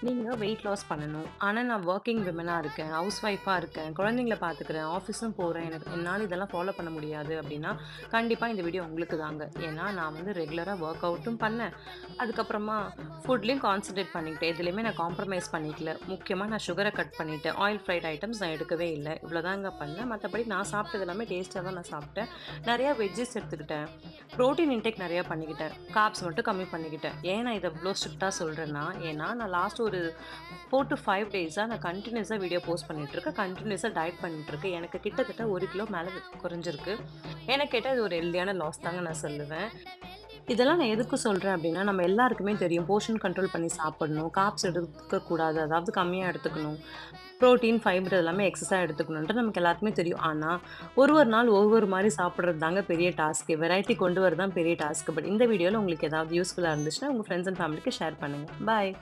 நீங்க weight loss பண்ணணும். ஆனா, நான் வொர்க்கிங் விமனா இருக்கேன். ஹவுஸ் ஒய்ஃபா இருக்கேன். குழந்தைங்கள பார்த்துக்கிறேன். ஆஃபீஸும் போறேன். என்னால இதெல்லாம் ஃபாலோ பண்ண முடியாது அப்டின்னா, கண்டிப்பா இந்த வீடியோ உங்களுக்கு தாங்க. ஏன்னா, நான் வந்து ரெகுலரா வொர்க் அவுட்டும் பண்ணேன். அதுக்கப்புறமா ஃபுட்லயும் கான்சன்ட்ரேட் பண்ணிக்கிட்டேன். எதுலயுமே நான் காம்ப்ரமைஸ் பண்ணிக்கல. முக்கியமா நான் சுகர கட் பண்ணிட்டேன். ஆயில் ஃப்ரைட் ஐட்டம்ஸ் நான் எடுக்கவே இல்ல. இவ்வளோதாங்க பண்ணேன். மத்தபடி நான் சாப்பிட்டது எல்லாமே டேஸ்ட்டா தான் நான் சாப்பிட்டேன். நெறையா வெஜ்ஜீஸ் எடுத்துக்கிட்டேன். புரோட்டீன் இன்டேக் நெறையா பண்ணிக்கிட்டேன். கார்ப்ஸ் மட்டும் கம்மி பண்ணிக்கிட்டேன். ஏன் நான் இத இவ்ளோ ஸ்ட்ரிக்ட்டா சொல்றேன்னா, ஏன்னா நான் லாஸ்ட் ஒரு 4 டூ 5 டேஸா நான் கன்டினியூஸா வீடியோ போஸ்ட் பண்ணிட்டுருக்கேன். கன்டினியூஸா டயட் பண்ணிட்டுருக்கேன். எனக்கு கிட்டத்தட்ட 1 கிலோ மேல குறைஞ்சிருக்கு. என்ன கேட்டா இது ஒரு ஹெல்தியான லாஸ் தாங்க நான் சொல்லுவேன். இதெல்லாம் நான் எதுக்கு சொல்றேன் அப்டின்னா, நம்ம எல்லாருக்குமே தெரியும். போர்ஷன் கண்ட்ரோல் பண்ணி சாப்பிடணும். கார்ப்ஸ் எடுக்கக்கூடாது. அதாவது கம்மியா எடுத்துக்கணும். புரோட்டீன், ஃபைபர் எல்லாமே எக்ஸஸா எடுத்துக்கணுன்ட்டு நமக்கு எல்லாருக்குமே தெரியும். ஆனா, ஒரு நாள் ஒவ்வொரு மாரி சாப்பிடுறது தாங்க பெரிய டாஸ்க்கு. வெரைட்டி கொண்டு வரது தான் பெரிய டாஸ்க்கு. பட் இந்த வீடியோல உங்களுக்கு ஏதாவது யூஸ்ஃபுல்லா இருந்துச்சுன்னா, உங்க ஃப்ரெண்ட்ஸ் அண்ட் ஃபேமிலிக்கு ஷேர் பண்ணுங்க. பாய்.